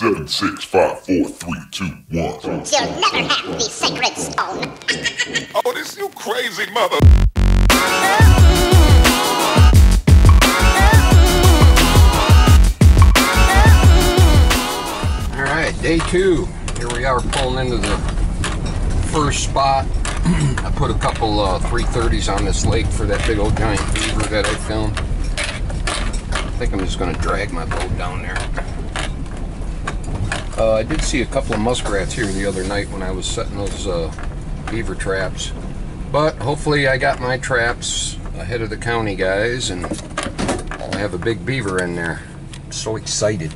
7, 6, 5, 4, 3, 2, 1. You'll never have the sacred stone. Oh, this you crazy mother. Alright, day 2. Here we are pulling into the first spot. I put a couple 330s on this lake for that big old giant beaver that I filmed. I think I'm just going to drag my boat down there. I did see a couple of muskrats here the other night when I was setting those beaver traps. But hopefully I got my traps ahead of the county guys and I'll have a big beaver in there. I'm so excited.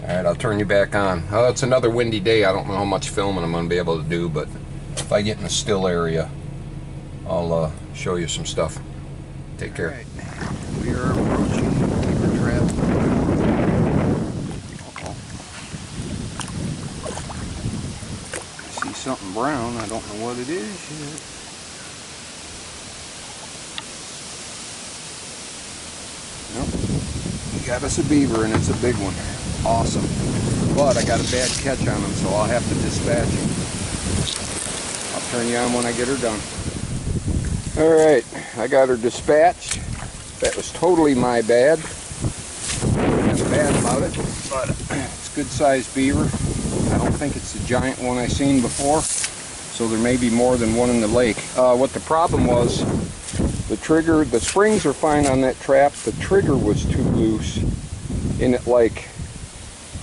Alright, I'll turn you back on. It's another windy day. I don't know how much filming I'm going to be able to do, but if I get in a still area, I'll show you some stuff. Take care. Right. We are approaching beaver trap. I see something brown. I don't know what it is yet. Nope. We got us a beaver, and it's a big one. Awesome. But I got a bad catch on him, so I'll have to dispatch him. I'll turn you on when I get her done. Alright, I got her dispatched. That was totally my bad. Nothing bad about it, but it's a good sized beaver. I don't think it's the giant one I seen before, so there may be more than one in the lake. What the problem was, the trigger, the springs are fine on that trap, the trigger was too loose, and it like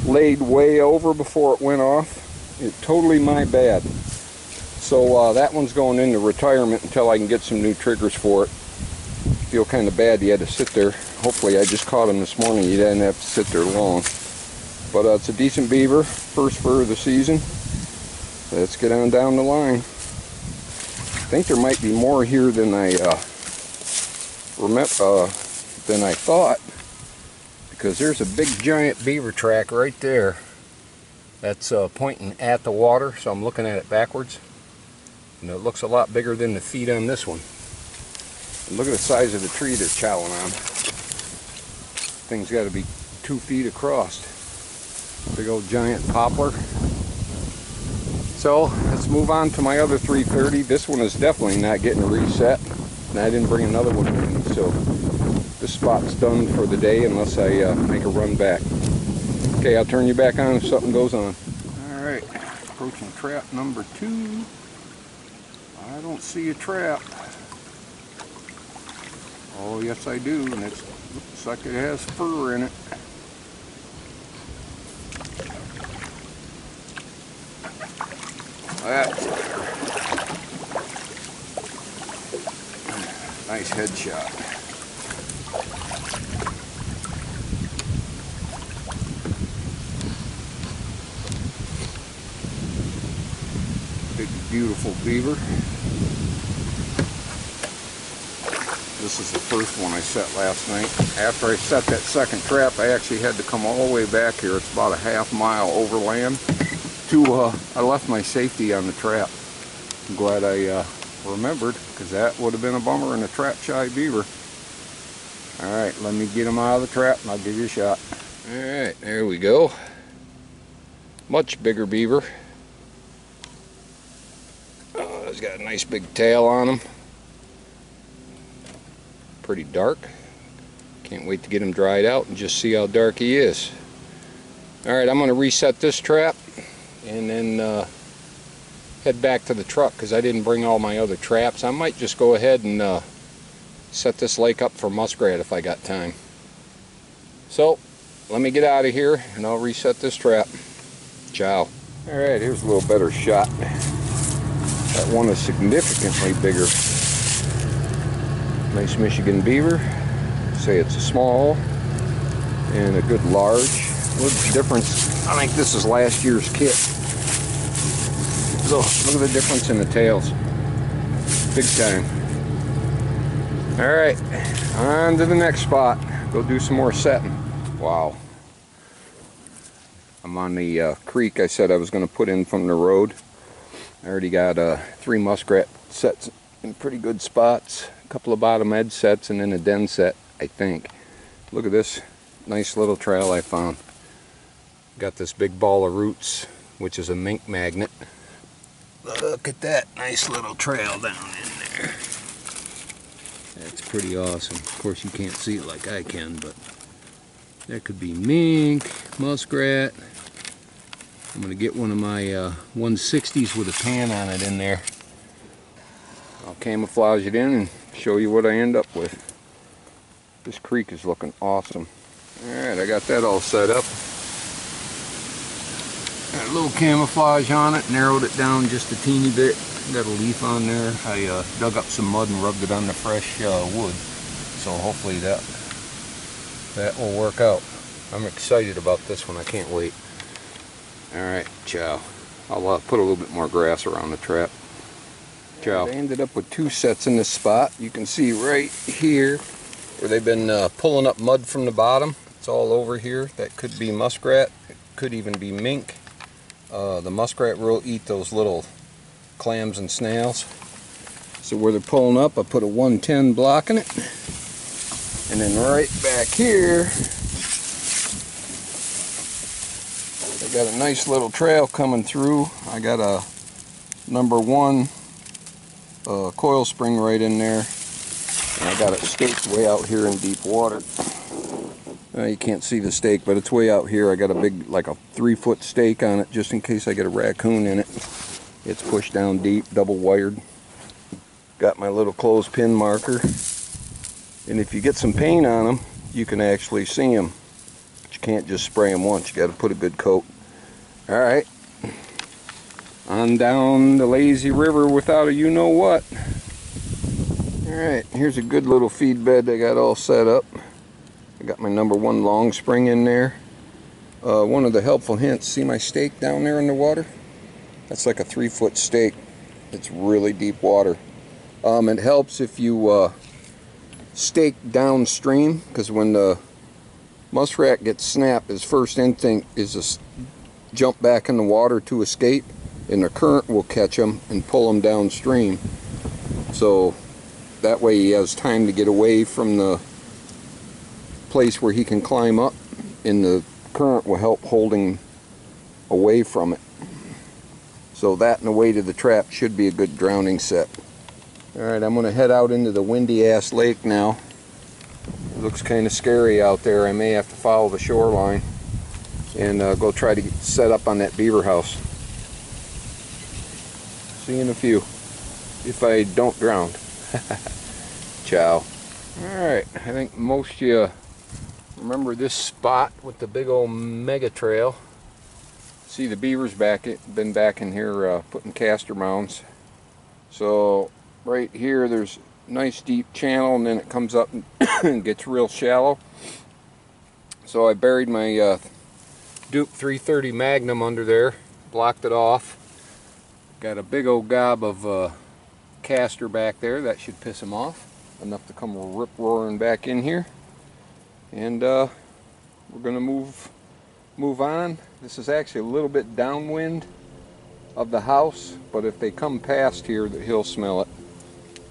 laid way over before it went off. It's totally my bad. So that one's going into retirement until I can get some new triggers for it. Feel kind of bad you had to sit there. Hopefully I just caught him this morning. You didn't have to sit there long. But it's a decent beaver. First fur of the season. Let's get on down the line. I think there might be more here than I thought. Because there's a big giant beaver track right there. That's pointing at the water, so I'm looking at it backwards. And it looks a lot bigger than the feet on this one. And look at the size of the tree they're chowing on. Thing's got to be 2 feet across. Big old giant poplar. So let's move on to my other 330. This one is definitely not getting reset. And I didn't bring another one with me, so this spot's done for the day unless I make a run back. Okay, I'll turn you back on if something goes on. Alright, approaching trap number 2. I don't see a trap. Oh, yes I do, and it looks like it has fur in it. That's nice headshot. Big, beautiful beaver. This is the first one I set last night. After I set that second trap, I actually had to come all the way back here. It's about a half mile overland to, I left my safety on the trap. I'm glad I remembered, because that would have been a bummer in a trap-shy beaver. Alright, let me get him out of the trap and I'll give you a shot. Alright, there we go. Much bigger beaver. He's got a nice big tail on him. Pretty dark. Can't wait to get him dried out and just see how dark he is. Alright, I'm going to reset this trap and then head back to the truck because I didn't bring all my other traps. I might just go ahead and set this lake up for muskrat if I got time. So, let me get out of here and I'll reset this trap. Ciao. Alright, here's a little better shot. That one is significantly bigger. Nice Michigan beaver. Say it's a small and a good large. Look at the difference. I think this is last year's kit. So look at the difference in the tails. Big time. Alright, on to the next spot. Go do some more setting. Wow. I'm on the creek I said I was going to put in from the road. I already got 3 muskrat sets in pretty good spots. A couple of bottom edge sets and then a den set, I think. Look at this nice little trail I found. Got this big ball of roots, which is a mink magnet. Look at that nice little trail down in there. That's pretty awesome. Of course you can't see it like I can, but that could be mink, muskrat. I'm going to get one of my 160s with a pan on it in there. I'll camouflage it in and show you what I end up with. This creek is looking awesome. Alright, I got that all set up. Got a little camouflage on it, narrowed it down just a teeny bit. Got a leaf on there. I dug up some mud and rubbed it on the fresh wood. So hopefully that will work out. I'm excited about this one. I can't wait. Alright, ciao. I'll put a little bit more grass around the trap. Ciao. I ended up with 2 sets in this spot. You can see right here where they've been pulling up mud from the bottom. It's all over here. That could be muskrat. It could even be mink. The muskrat will eat those little clams and snails. So where they're pulling up, I put a 110 blocking it. And then right back here, I got a nice little trail coming through. I got a number 1 coil spring right in there. And I got it staked way out here in deep water. You can't see the stake, but it's way out here. I got a big, like a 3-foot stake on it, just in case I get a raccoon in it. It's pushed down deep, double wired. Got my little clothespin marker. And if you get some paint on them, you can actually see them. But you can't just spray them once. You got to put a good coat. Alright. On down the lazy river without a you-know-what. Alright, here's a good little feed bed I got all set up. I got my number 1 long spring in there. One of the helpful hints, see my stake down there in the water? That's like a 3-foot stake. It's really deep water. It helps if you stake downstream, because when the muskrat gets snapped, his first instinct is to jump back in the water to escape, and the current will catch him and pull him downstream. So that way he has time to get away from the place where he can climb up, and the current will help holding away from it. So that and the weight of the trap should be a good drowning set. Alright, I'm going to head out into the windy ass lake now. It looks kind of scary out there. I may have to follow the shoreline and go try to get set up on that beaver house. See you in a few, if I don't drown. Ciao. Alright, I think most of you remember this spot with the big old mega trail. See, the beavers been back in here putting castor mounds. So right here there's a nice deep channel, and then it comes up and gets real shallow. So I buried my Duke 330 Magnum under there, blocked it off. Got a big old gob of castor back there. That should piss him off enough to come rip roaring back in here. And we're gonna move on. This is actually a little bit downwind of the house, but if they come past here, he'll smell it.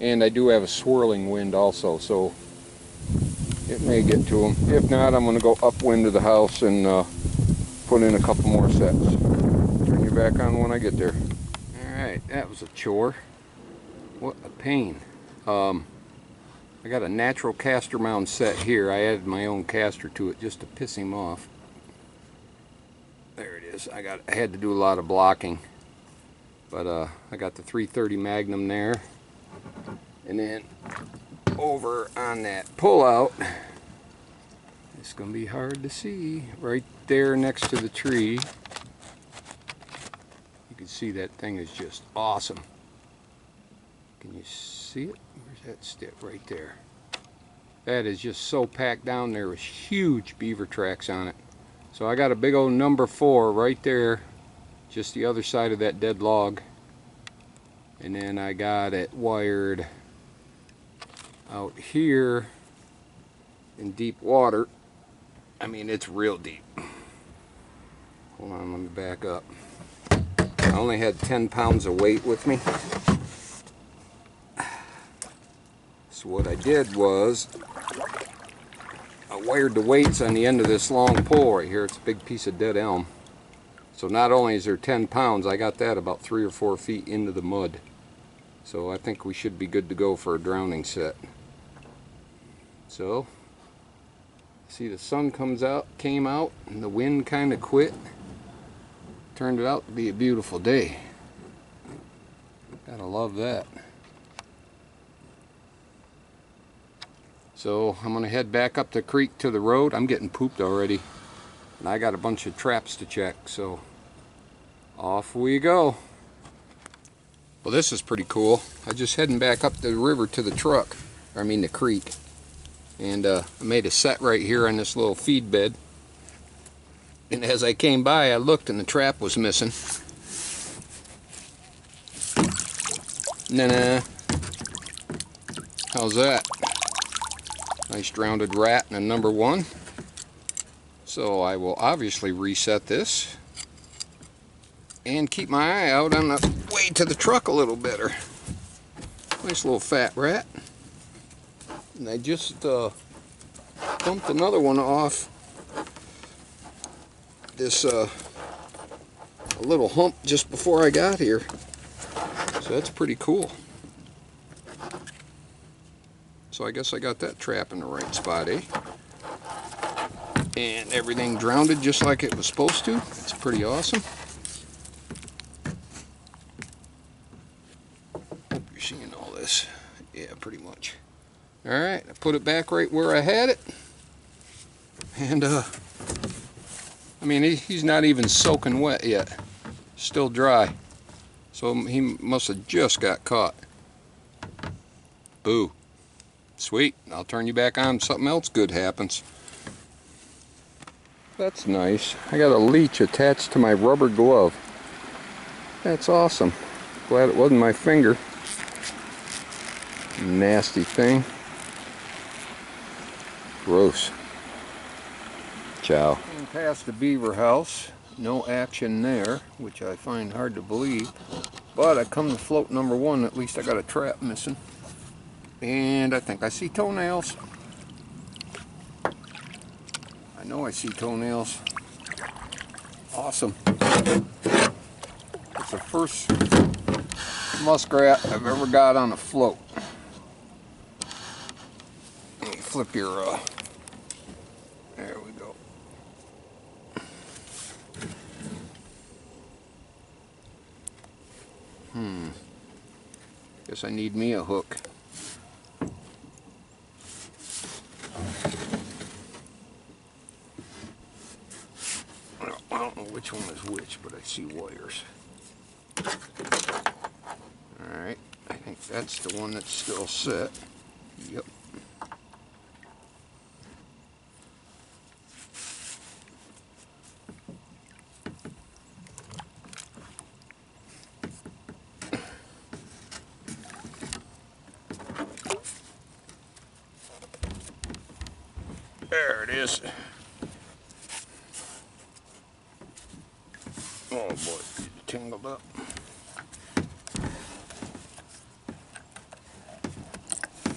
And I do have a swirling wind also, so it may get to him. If not, I'm gonna go upwind of the house and put in a couple more sets. Turn you back on when I get there. Alright, that was a chore. What a pain. I got a natural castor mound set here. I added my own castor to it just to piss him off. There it is. I had to do a lot of blocking. But I got the 330 Magnum there. And then over on that pullout, it's going to be hard to see. Right there next to the tree. You can see that thing is just awesome. Can you see it? Where's that stick? Right there. That is just so packed down there with huge beaver tracks on it. So I got a big old number 4 right there, just the other side of that dead log. And then I got it wired out here in deep water. I mean, it's real deep. Hold on, let me back up. I only had 10 pounds of weight with me. So what I did was I wired the weights on the end of this long pole right here. It's a big piece of dead elm. So not only is there 10 pounds, I got that about 3 or 4 feet into the mud. So I think we should be good to go for a drowning set. So, see, the sun came out, and the wind kind of quit. Turned it out to be a beautiful day. Gotta love that. So I'm gonna head back up the creek to the road. I'm getting pooped already, and I got a bunch of traps to check, so off we go. Well, this is pretty cool. I'm just heading back up the river to the truck, or I mean the creek, and I made a set right here on this little feed bed. And as I came by, I looked and the trap was missing. Nah. How's that? Nice drowned rat and a number 1. So I will obviously reset this and keep my eye out on the way to the truck a little better. Nice little fat rat. And I just dumped another one off this a little hump just before I got here. So that's pretty cool. So I guess I got that trap in the right spot, eh? And everything drowned just like it was supposed to. It's pretty awesome. Hope you're seeing all this. Yeah, pretty much. Alright, I put it back right where I had it. And I mean, he's not even soaking wet yet. Still dry. So he must have just got caught. Boo. Sweet. I'll turn you back on if something else good happens. That's nice. I got a leech attached to my rubber glove. That's awesome. Glad it wasn't my finger. Nasty thing. Gross. Ciao. Past the Beaver house. No action there, which I find hard to believe. But I come to float number 1. At least I got a trap missing. And I think I see toenails. I know I see toenails. Awesome. It's the first muskrat I've ever got on a float. Let me flip your, there we go. Guess I need me a hook. I don't know which one is which, but I see wires. Alright, I think that's the one that's still set. Yep. There it is. Oh boy, it's tangled up.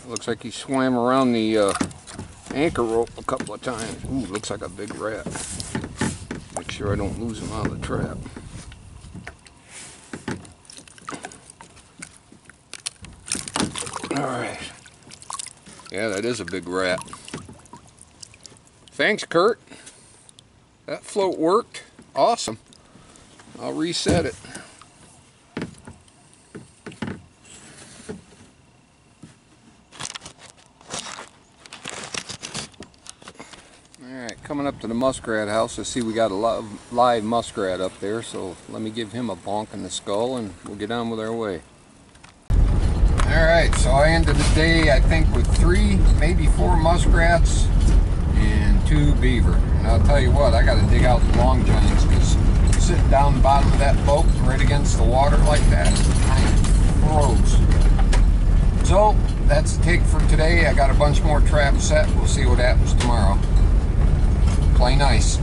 Looks like he swam around the anchor rope a couple of times. Ooh, looks like a big rat. Make sure I don't lose him out of the trap. Alright. Yeah, that is a big rat. Thanks, Kurt. That float worked. Awesome. I'll reset it. Alright, coming up to the muskrat house. I see we got a live muskrat up there, so let me give him a bonk in the skull and we'll get on with our way. Alright, so I ended the day, I think, with 3, maybe 4 muskrats and 2 beaver. And I'll tell you what, I got to dig out the long johns, because sitting down the bottom of that boat right against the water like that kind of froze. So that's the take for today. I got a bunch more traps set. We'll see what happens tomorrow. Play nice.